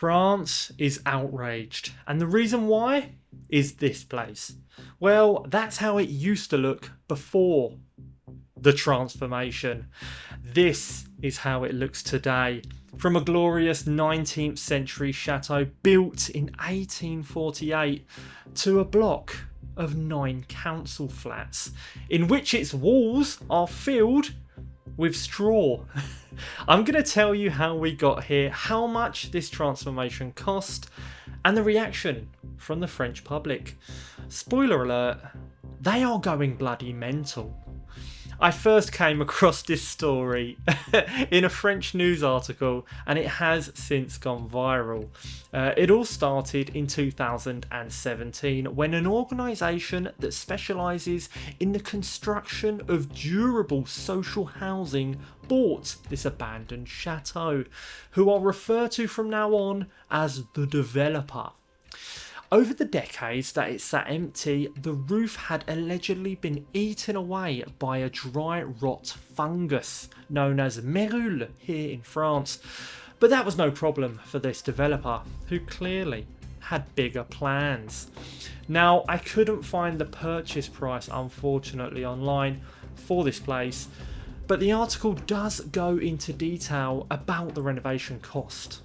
France is outraged, and the reason why is this place. Well, that's how it used to look before the transformation. This is how it looks today. From a glorious 19th century chateau built in 1848 to a block of 9 council flats, in which its walls are filled with straw. I'm going to tell you how we got here, how much this transformation cost, and the reaction from the French public. Spoiler alert, they are going bloody mental. I first came across this story in a French news article, and it has since gone viral. It all started in 2017 when an organisation that specialises in the construction of durable social housing bought this abandoned chateau, who I'll refer to from now on as the developer. Over the decades that it sat empty, the roof had allegedly been eaten away by a dry rot fungus known as merule here in France. But that was no problem for this developer, who clearly had bigger plans. Now, I couldn't find the purchase price, unfortunately, online for this place, but the article does go into detail about the renovation cost.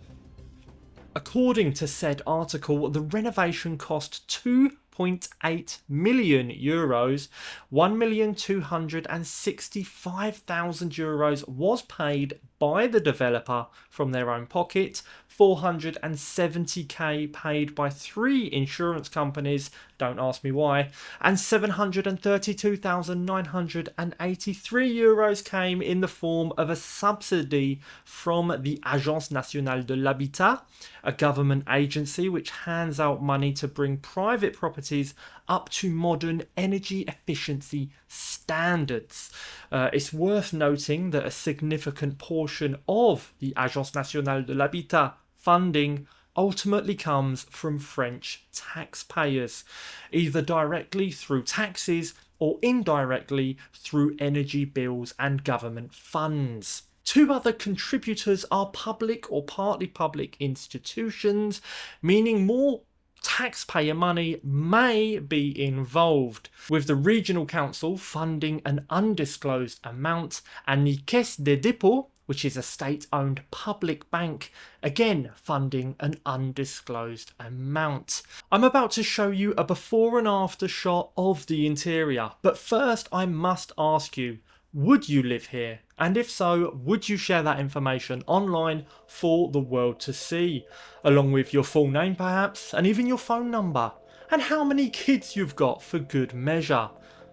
According to said article, the renovation cost €2.8 million, €1,265,000 was paid by the developer from their own pocket, €470,000 paid by 3 insurance companies, don't ask me why, and €732,983 came in the form of a subsidy from the Agence Nationale de l'Habitat, a government agency which hands out money to bring private properties up to modern energy efficiency standards. It's worth noting that a significant portion of the Agence Nationale de l'Habitat funding ultimately comes from French taxpayers, either directly through taxes or indirectly through energy bills and government funds. 2 other contributors are public or partly public institutions, meaning more taxpayer money may be involved, with the regional council funding an undisclosed amount and the Caisse des Dépôts, which is a state-owned public bank, again funding an undisclosed amount. I'm about to show you a before and after shot of the interior, but first I must ask you, would you live here? And if so, would you share that information online for the world to see? Along with your full name perhaps, and even your phone number, and how many kids you've got for good measure.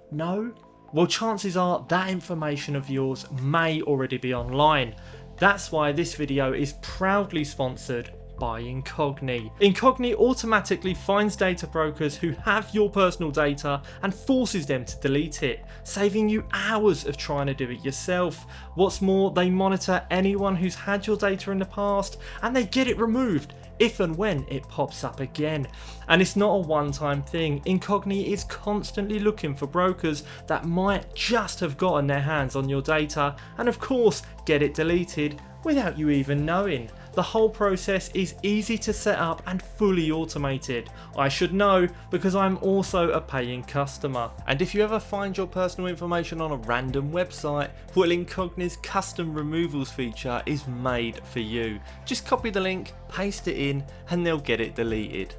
No? Well, chances are that information of yours may already be online. That's why this video is proudly sponsored by Incogni. Incogni automatically finds data brokers who have your personal data and forces them to delete it, saving you hours of trying to do it yourself. What's more, they monitor anyone who's had your data in the past, and they get it removed if and when it pops up again. And it's not a one-time thing. Incogni is constantly looking for brokers that might just have gotten their hands on your data and of course get it deleted without you even knowing. The whole process is easy to set up and fully automated. I should know because I'm also a paying customer. And if you ever find your personal information on a random website, well, Incogni's custom removals feature is made for you. Just copy the link, paste it in, and they'll get it deleted.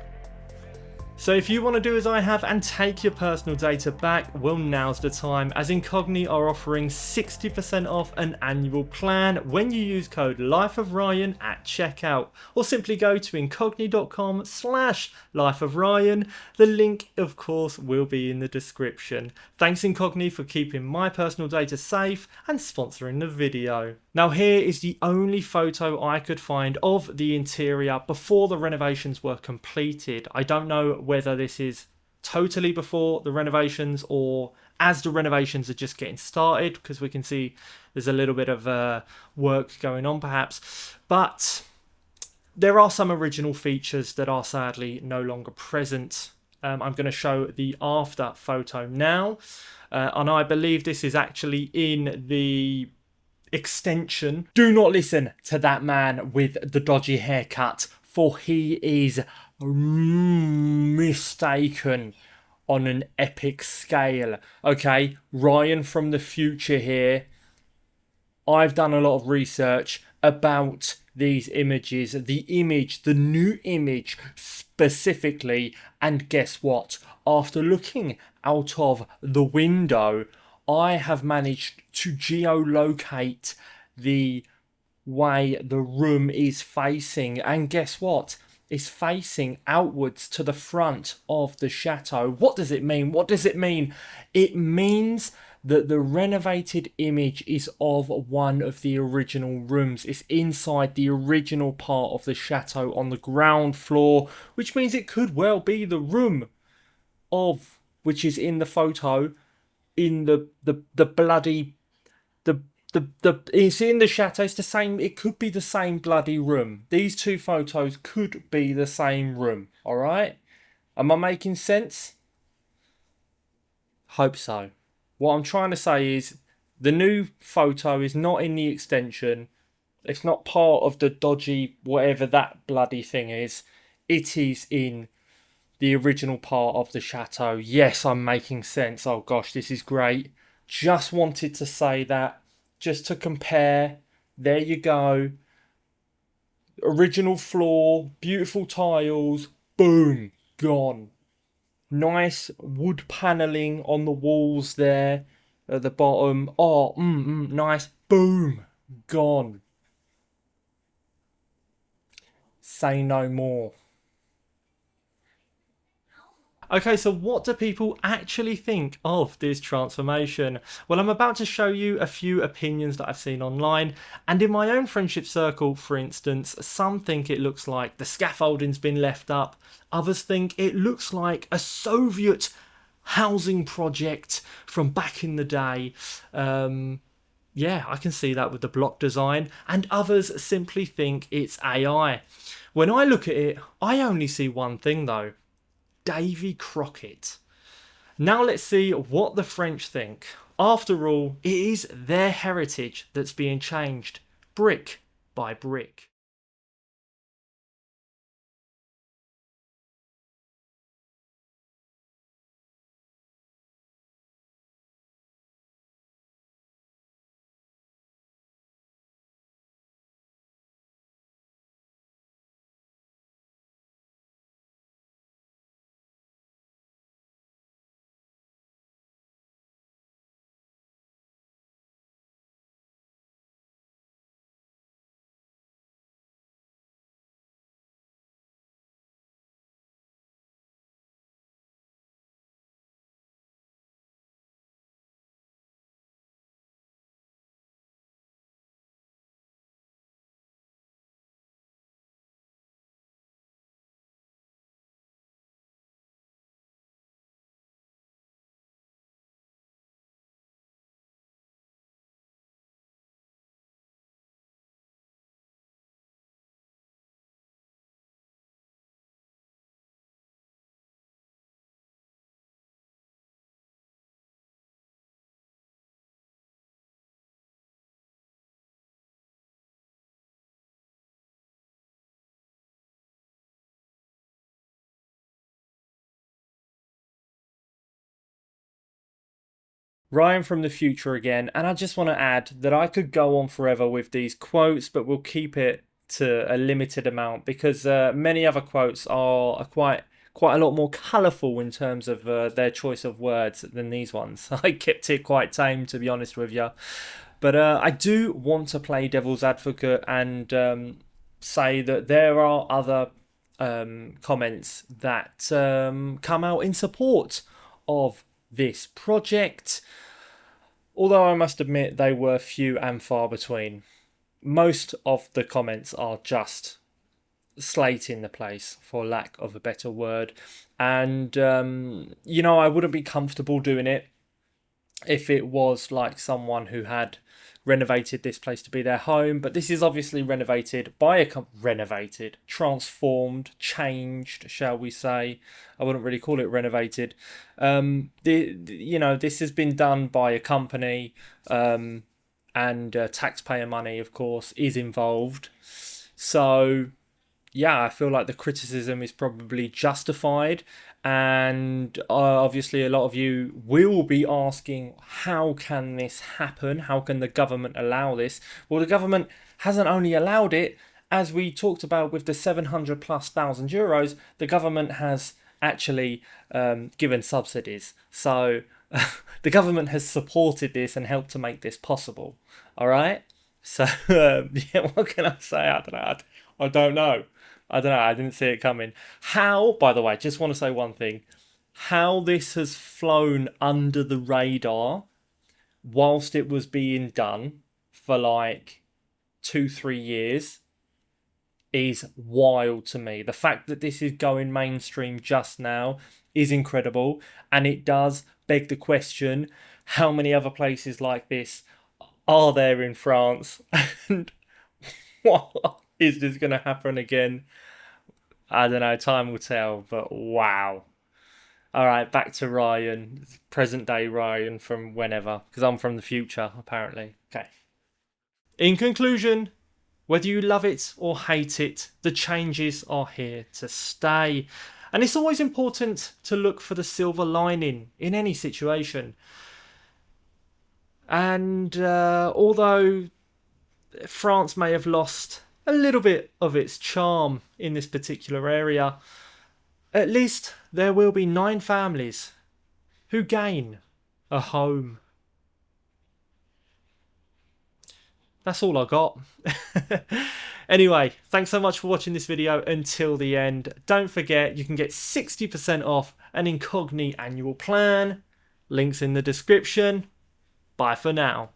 So if you want to do as I have and take your personal data back, well, now's the time, as Incogni are offering 60% off an annual plan when you use code LifeOfRyan at checkout, or simply go to incogni.com/lifeofryan. The link of course will be in the description. Thanks Incogni for keeping my personal data safe and sponsoring the video. Now here is the only photo I could find of the interior before the renovations were completed. I don't know whether this is totally before the renovations or as the renovations are just getting started, because we can see there's a little bit of work going on perhaps, but there are some original features that are sadly no longer present. I'm going to show the after photo now, and I believe this is actually in the extension. Do not listen to that man with the dodgy haircut for he is mistaken on an epic scale. Okay, Ryan from the future here. I've done a lot of research about these images, the new image specifically, and guess what? After looking out of the window, I have managed to geolocate the way the room is facing, and guess what? It's facing outwards to the front of the chateau. What does it mean? What does it mean? It means that the renovated image is of one of the original rooms. It's inside the original part of the chateau on the ground floor, which means it could well be the room of which is in the photo in the bloody the it's in the chateau. It's the same. It could be the same bloody room. These two photos could be the same room. All right. Am I making sense? Hope so. What I'm trying to say is the new photo is not in the extension. It's not part of the dodgy whatever that bloody thing is. It is in the original part of the chateau. Yes, I'm making sense. Oh gosh, this is great. Just wanted to say that, just to compare. There you go. Original floor, beautiful tiles, boom, gone. Nice wood paneling on the walls there at the bottom. Oh, nice, boom, gone. Say no more. Okay, so what do people actually think of this transformation? Well, I'm about to show you a few opinions that I've seen online, and in my own friendship circle, for instance, some think it looks like the scaffolding's been left up, others think it looks like a Soviet housing project from back in the day. Yeah, I can see that with the block design, and others simply think it's AI. When I look at it, I only see one thing though. Davy Crockett. Now let's see what the French think. After all, it is their heritage that's being changed, brick by brick. Ryan from the future again, and I just want to add that I could go on forever with these quotes, but we'll keep it to a limited amount because many other quotes are quite a lot more colourful in terms of their choice of words than these ones. I kept it quite tame, to be honest with you. But I do want to play devil's advocate and say that there are other comments that come out in support of this project. Although I must admit they were few and far between. Most of the comments are just slating the place, for lack of a better word. And, I wouldn't be comfortable doing it if it was like someone who had renovated this place to be their home, but this is obviously renovated by renovated, transformed, changed, shall we say. I wouldn't really call it renovated. This has been done by a company, and taxpayer money, of course, is involved. So yeah, I feel like the criticism is probably justified. And obviously, a lot of you will be asking, how can this happen? How can the government allow this? Well, the government hasn't only allowed it, as we talked about with the 700 plus thousand euros, the government has actually given subsidies. So the government has supported this and helped to make this possible. All right. So yeah, what can I say? I don't know. I don't know. I don't know. I didn't see it coming. How, by the way, just want to say one thing. How this has flown under the radar whilst it was being done for like 2, 3 years is wild to me. The fact that this is going mainstream just now is incredible. And it does beg the question, how many other places like this are there in France? And what is this going to happen again? I don't know, time will tell, but wow. All right, back to Ryan, present day Ryan from whenever, because I'm from the future, apparently. Okay. In conclusion, whether you love it or hate it, the changes are here to stay. And it's always important to look for the silver lining in any situation. And although France may have lost a little bit of its charm in this particular area, at least there will be 9 families who gain a home. That's all I got. Anyway, thanks so much for watching this video until the end. Don't forget, you can get 60% off an Incogni annual plan. Links in the description. Bye for now.